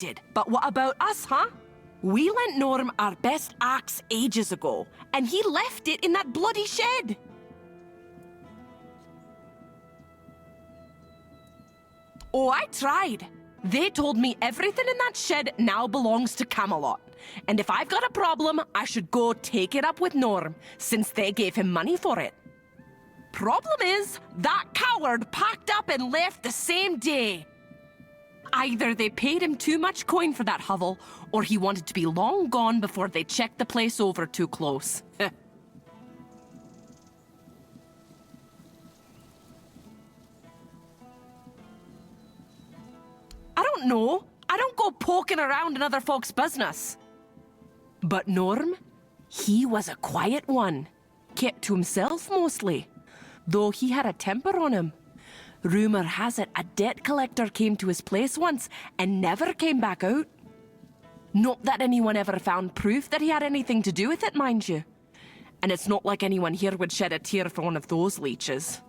did. But what about us, huh? We lent Norm our best axe ages ago, and he left it in that bloody shed. Oh, I tried. They told me everything in that shed now belongs to Camelot. And if I've got a problem, I should go take it up with Norm, since they gave him money for it. Problem is, that coward packed up and left the same day. Either they paid him too much coin for that hovel, or he wanted to be long gone before they checked the place over too close. I don't know. I don't go poking around in other folks' business. But Norm, he was a quiet one. Kept to himself mostly, though he had a temper on him. Rumor has it a debt collector came to his place once and never came back out. Not that anyone ever found proof that he had anything to do with it, mind you. And it's not like anyone here would shed a tear for one of those leeches.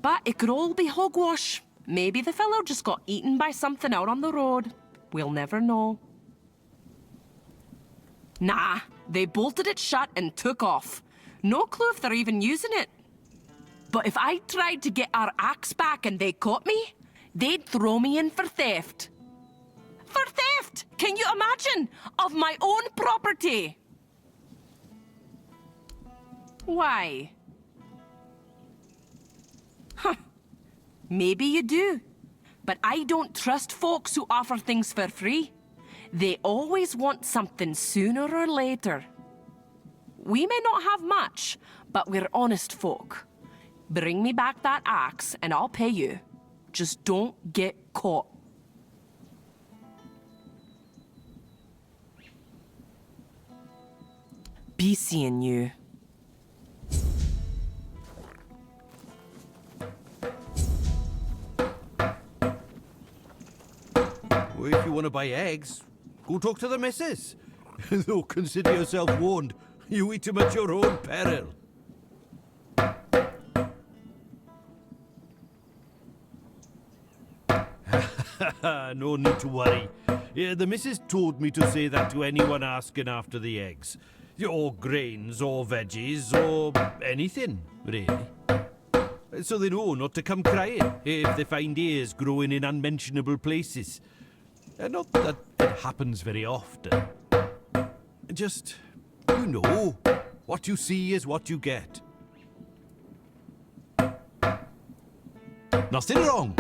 But it could all be hogwash. Maybe the fellow just got eaten by something out on the road. We'll never know. Nah, they bolted it shut and took off. No clue if they're even using it. But if I tried to get our axe back and they caught me, they'd throw me in for theft. For theft! Can you imagine? Of my own property! Why? Huh. Maybe you do. But I don't trust folks who offer things for free. They always want something sooner or later. We may not have much, but we're honest folk. Bring me back that axe and I'll pay you. Just don't get caught. Be seeing you. Well, if you want to buy eggs, go talk to the missus. Though consider yourself warned. You eat them at your own peril. No need to worry. Yeah, the missus told me to say that to anyone asking after the eggs. Or grains, or veggies, or anything, really. So they know not to come crying if they find ears growing in unmentionable places. Not that it happens very often. Just, you know, what you see is what you get. Nothing wrong.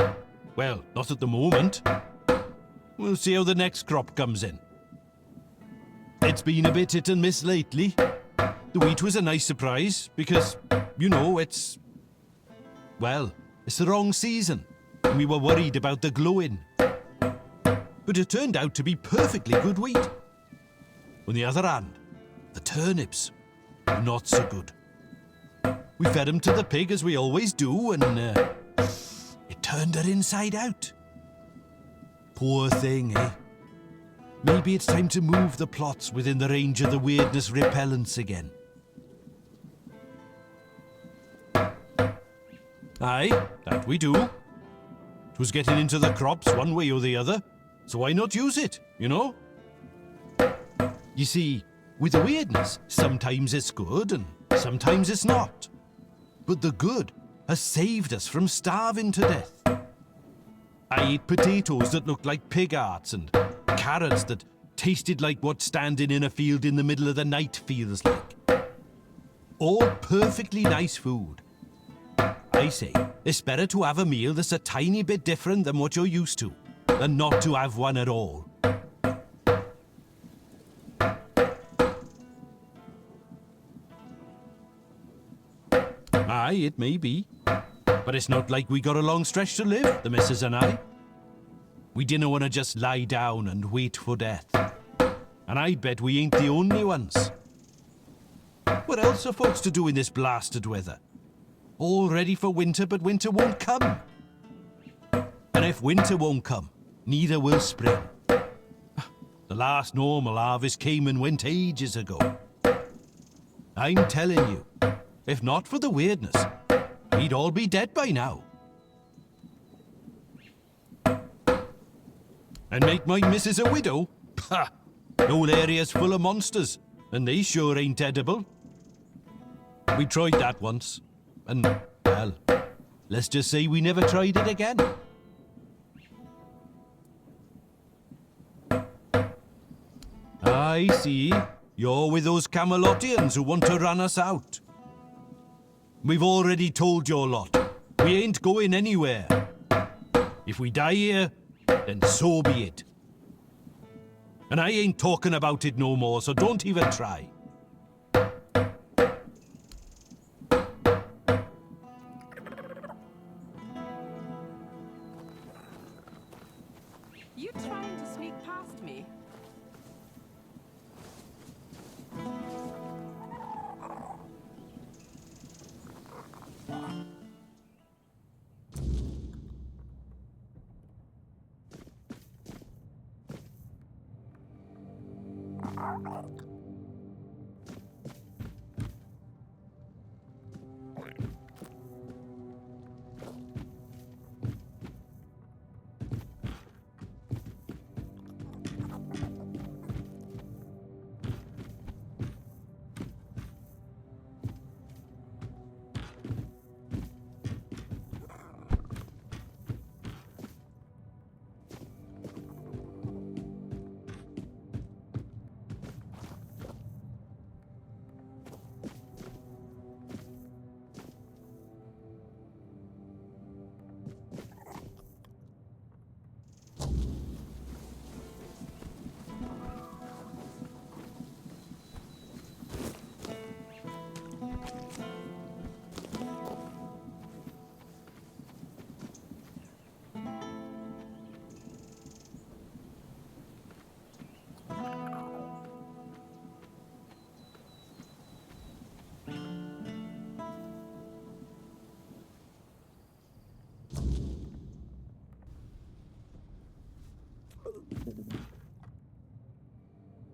Well, not at the moment. We'll see how the next crop comes in. It's been a bit hit and miss lately. The wheat was a nice surprise because, you know, it's the wrong season. And we were worried about the glowing. But it turned out to be perfectly good wheat. On the other hand, the turnips were not so good. We fed them to the pig as we always do, and it turned her inside out. Poor thing, eh? Maybe it's time to move the plots within the range of the weirdness repellents again. Aye, that we do. It was getting into the crops one way or the other, so why not use it, you know? You see, with the weirdness, sometimes it's good and sometimes it's not. But the good has saved us from starving to death. I ate potatoes that looked like pig hearts and carrots that tasted like what standing in a field in the middle of the night feels like. All perfectly nice food. I say, it's better to have a meal that's a tiny bit different than what you're used to, than not to have one at all. Aye, it may be. But it's not like we got a long stretch to live, the missus and I. We didn't want to just lie down and wait for death. And I bet we ain't the only ones. What else are folks to do in this blasted weather? All ready for winter, but winter won't come. And if winter won't come, neither will spring. The last normal harvest came and went ages ago. I'm telling you, if not for the weirdness, we'd all be dead by now. And make my missus a widow? Pah! The whole area's full of monsters, and they sure ain't edible. We tried that once, and, well, let's just say we never tried it again. I see. You're with those Camelotians who want to run us out. We've already told your lot. We ain't going anywhere. If we die here, then so be it. And I ain't talking about it no more, so don't even try. You trying to sneak past me?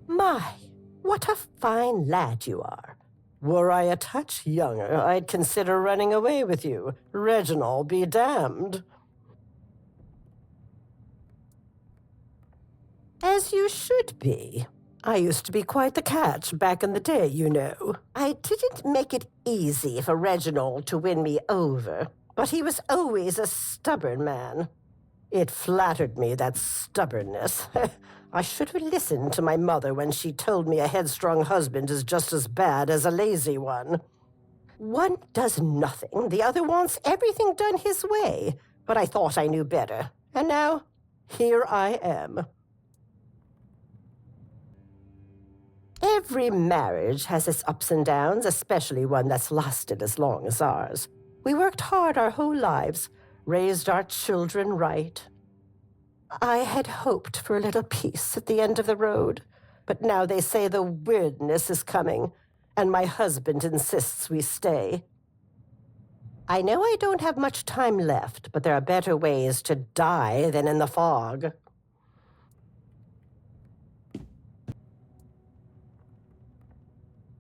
My, what a fine lad you are. Were I a touch younger, I'd consider running away with you. Reginald be damned. As you should be. I used to be quite the catch back in the day, you know. I didn't make it easy for Reginald to win me over, but he was always a stubborn man. It flattered me, that stubbornness. I should have listened to my mother when she told me a headstrong husband is just as bad as a lazy one. One does nothing, the other wants everything done his way. But I thought I knew better, and now, here I am. Every marriage has its ups and downs, especially one that's lasted as long as ours. We worked hard our whole lives, raised our children right. I had hoped for a little peace at the end of the road, but now they say the weirdness is coming, and my husband insists we stay. I know I don't have much time left, but there are better ways to die than in the fog.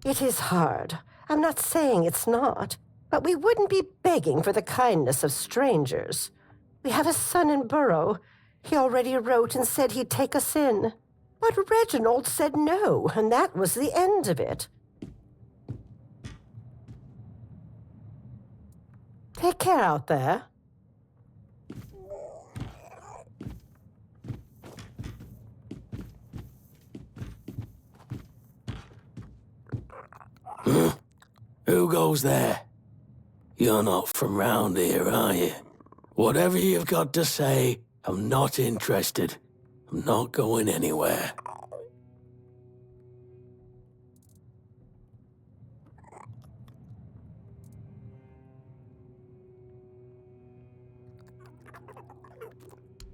It is hard. I'm not saying it's not, but we wouldn't be begging for the kindness of strangers. We have a son in Burrow. He already wrote and said he'd take us in. But Reginald said no, and that was the end of it. Take care out there. Who goes there? You're not from round here, are you? Whatever you've got to say, I'm not interested. I'm not going anywhere.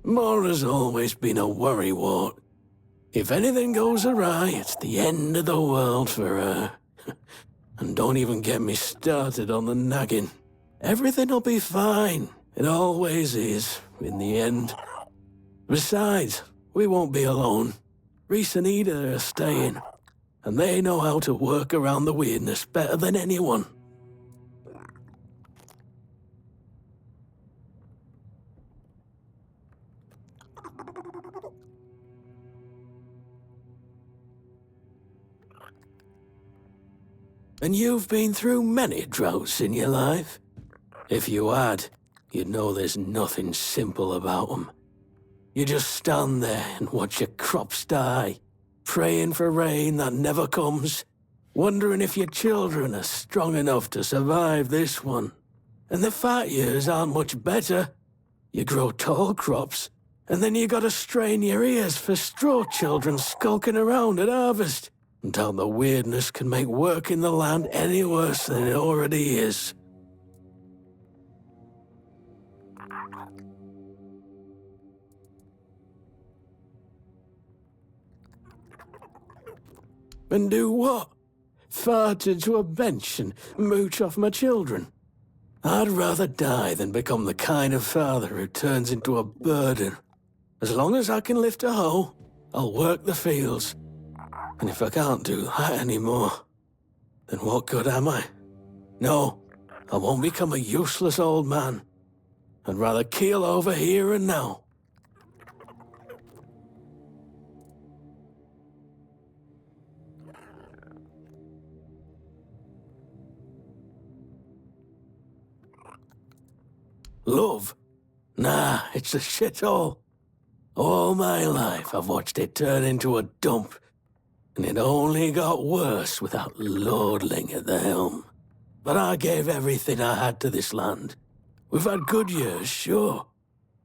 Mora's always been a worrywart. If anything goes awry, it's the end of the world for her. And don't even get me started on the nagging. Everything'll be fine. It always is, in the end. Besides, we won't be alone. Reese and Ida are staying, and they know how to work around the weirdness better than anyone. And you've been through many droughts in your life. If you had, you'd know there's nothing simple about them. You just stand there and watch your crops die, praying for rain that never comes, wondering if your children are strong enough to survive this one. And the fat years aren't much better. You grow tall crops, and then you gotta strain your ears for straw children skulking around at harvest, until the weirdness can make work in the land any worse than it already is. And do what? Fart into a bench and mooch off my children? I'd rather die than become the kind of father who turns into a burden. As long as I can lift a hoe, I'll work the fields. And if I can't do that anymore, then what good am I? No, I won't become a useless old man. I'd rather keel over here and now. Love? Nah, it's a shithole. All my life I've watched it turn into a dump, and it only got worse without Lordling at the helm. But I gave everything I had to this land. We've had good years, sure,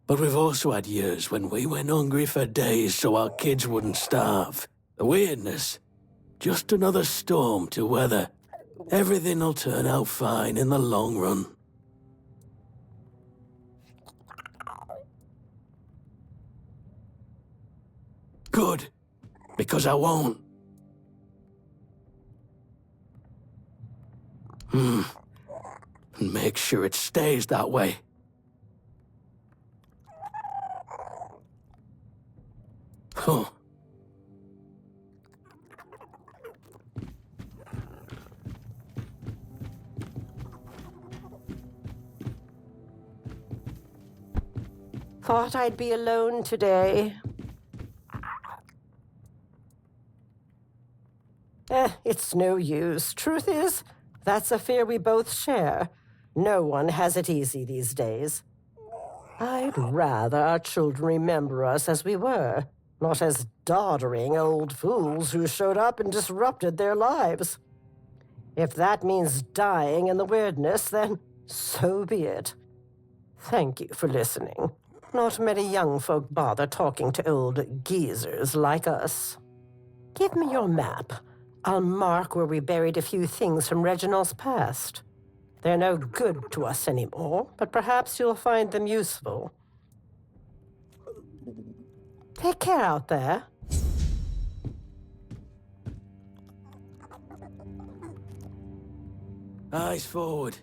but we've also had years when we went hungry for days so our kids wouldn't starve. The weirdness, just another storm to weather. Everything'll turn out fine in the long run. Good, because I won't. And make sure it stays that way. Huh. Thought I'd be alone today. It's no use. Truth is, that's a fear we both share. No one has it easy these days. I'd rather our children remember us as we were, not as doddering old fools who showed up and disrupted their lives. If that means dying in the weirdness, then so be it. Thank you for listening. Not many young folk bother talking to old geezers like us. Give me your map. I'll mark where we buried a few things from Reginald's past. They're no good to us anymore, but perhaps you'll find them useful. Take care out there. Eyes forward.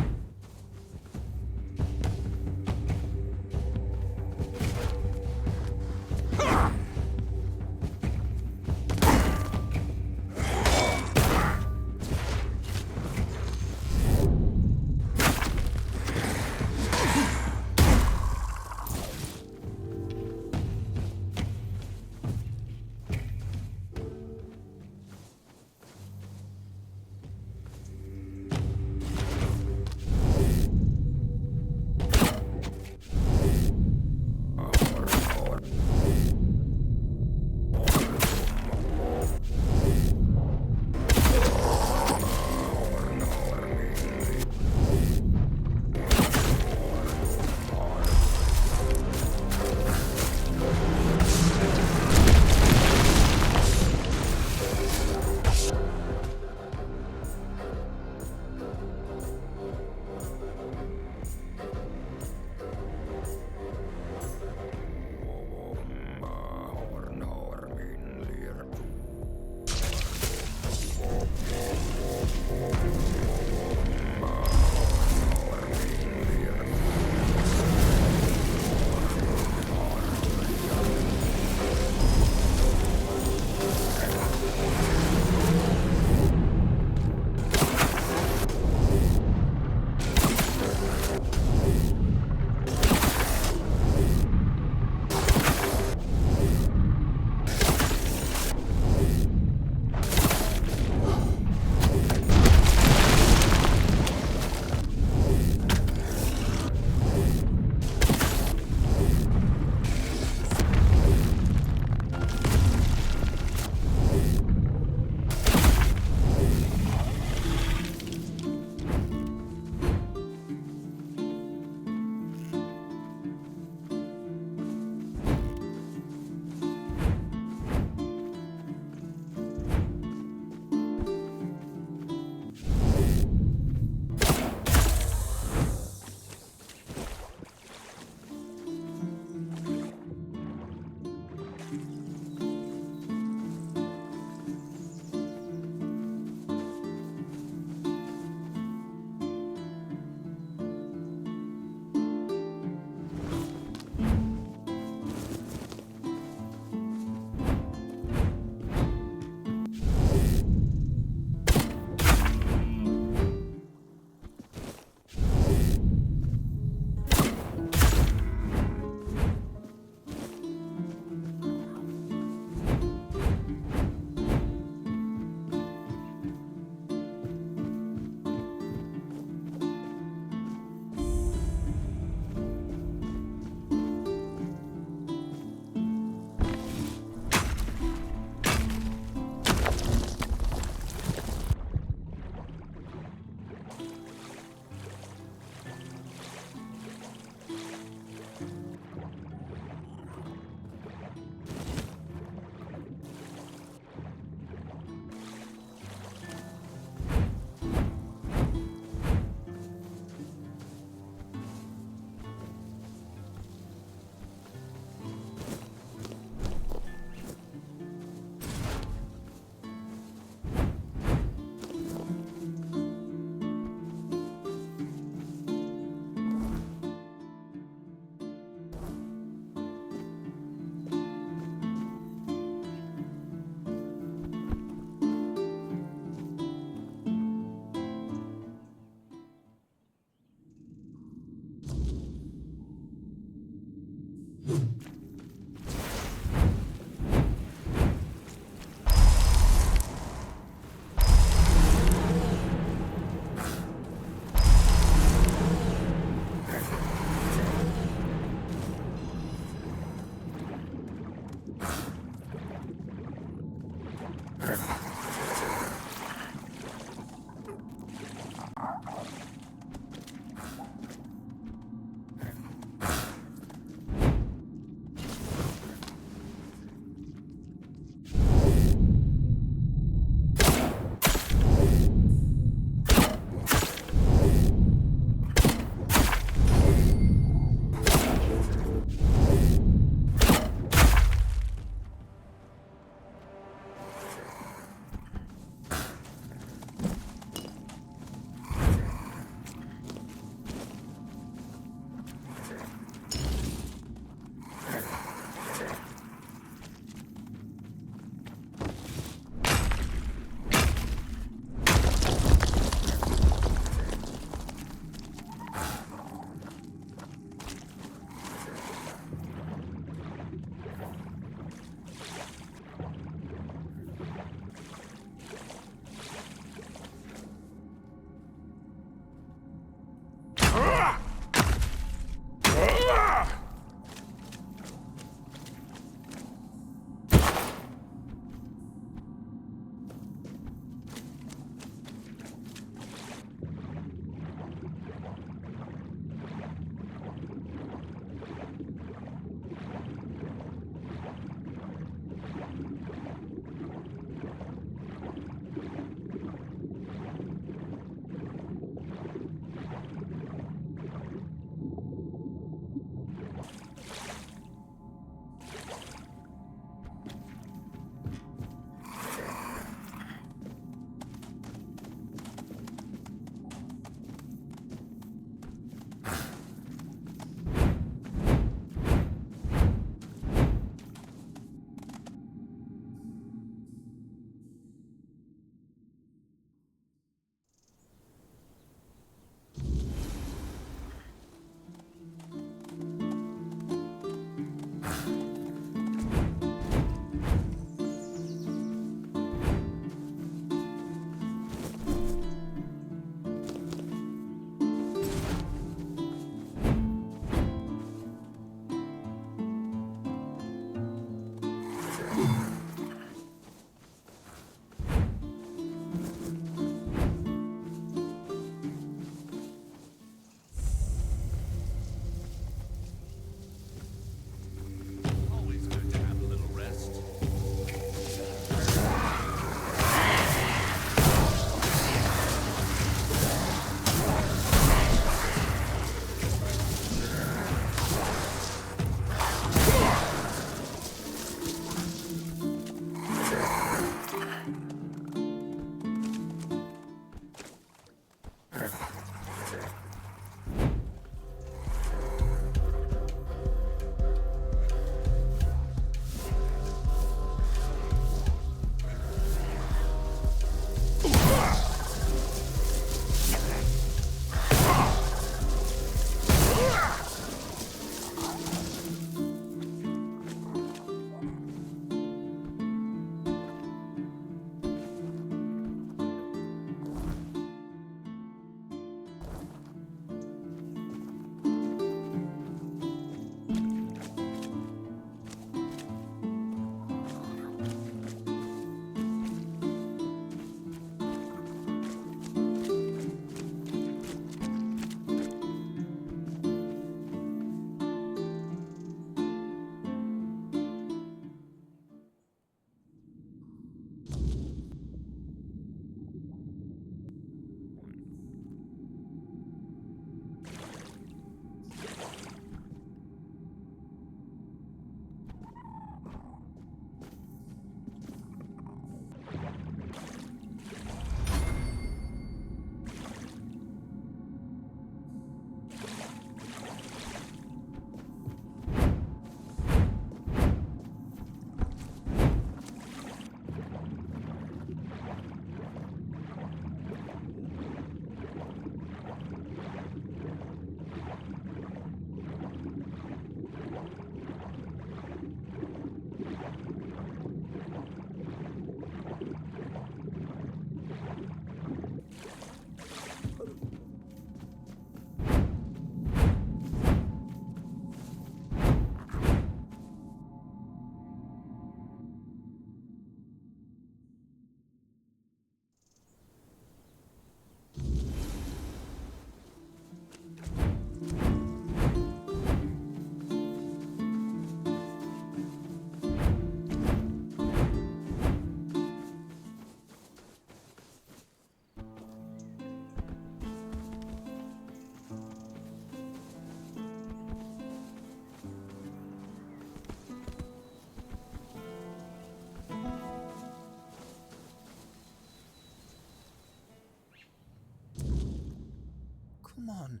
Come on.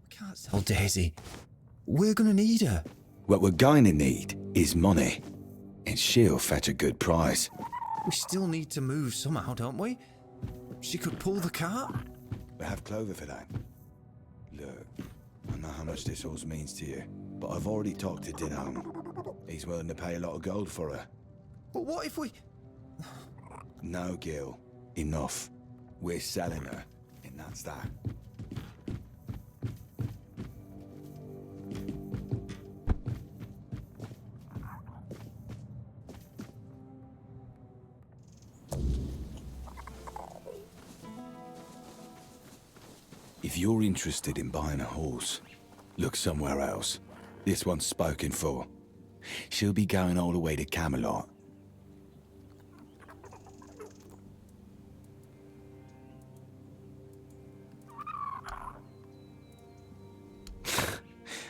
We can't sell Daisy. We're gonna need her. What we're going to need is money. And she'll fetch a good price. We still need to move somehow, don't we? She could pull the cart. We have Clover for that. Look, I know how much this horse means to you, but I've already talked to Dinham. He's willing to pay a lot of gold for her. But what if we... No, Gil. Enough. We're selling her, and that's that. If you're interested in buying a horse, look somewhere else. This one's spoken for. She'll be going all the way to Camelot.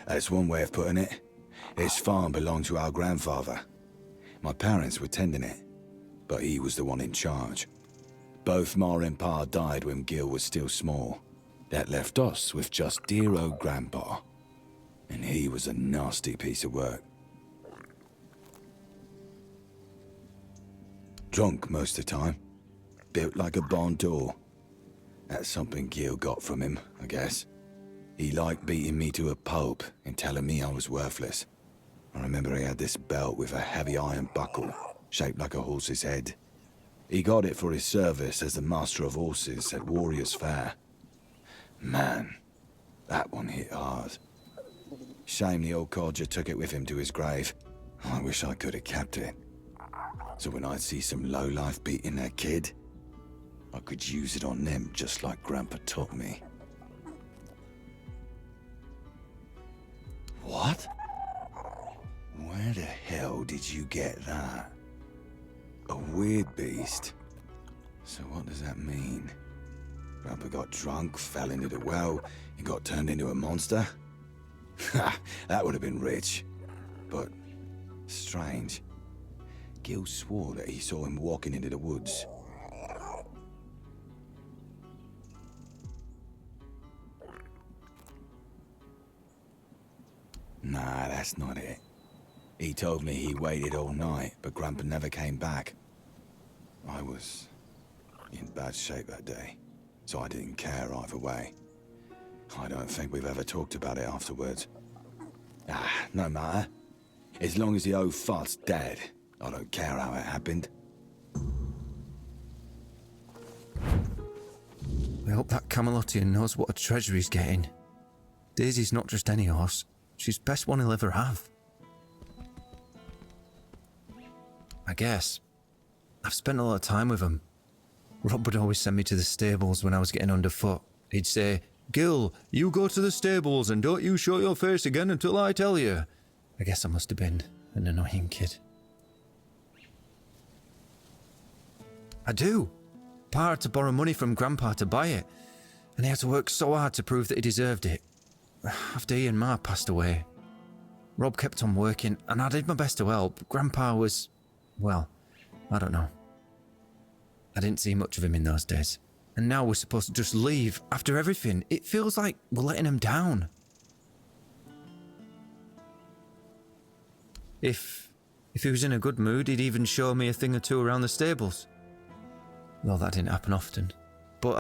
That's one way of putting it. This farm belonged to our grandfather. My parents were tending it, but he was the one in charge. Both Ma and Pa died when Gil was still small. That left us with just dear old Grandpa. And he was a nasty piece of work. Drunk most of the time. Built like a barn door. That's something Gil got from him, I guess. He liked beating me to a pulp and telling me I was worthless. I remember he had this belt with a heavy iron buckle, shaped like a horse's head. He got it for his service as the master of horses at Warrior's Fair. Man, that one hit hard. Shame the old codger took it with him to his grave. I wish I could have kept it. So when I'd see some lowlife beating their kid, I could use it on them just like Grandpa taught me. What? Where the hell did you get that? A weird beast? So what does that mean? Grandpa got drunk, fell into the well, and got turned into a monster? Ha! That would have been rich. But strange. Gil swore that he saw him walking into the woods. Nah, that's not it. He told me he waited all night, but Grandpa never came back. I was in bad shape that day, so I didn't care either way. I don't think we've ever talked about it afterwards. No matter. As long as the old fart's dead, I don't care how it happened. I hope that Camelotian knows what a treasure he's getting. Daisy's not just any horse. She's the best one he'll ever have. I guess. I've spent a lot of time with him. Rob would always send me to the stables when I was getting underfoot. He'd say, "Gil, you go to the stables and don't you show your face again until I tell you." I guess I must have been an annoying kid. I do. Pa had to borrow money from Grandpa to buy it, and he had to work so hard to prove that he deserved it. After he and Ma passed away, Rob kept on working, and I did my best to help. Grandpa was, well, I don't know. I didn't see much of him in those days. And now we're supposed to just leave after everything. It feels like we're letting him down. If he was in a good mood, he'd even show me a thing or two around the stables. Though that didn't happen often.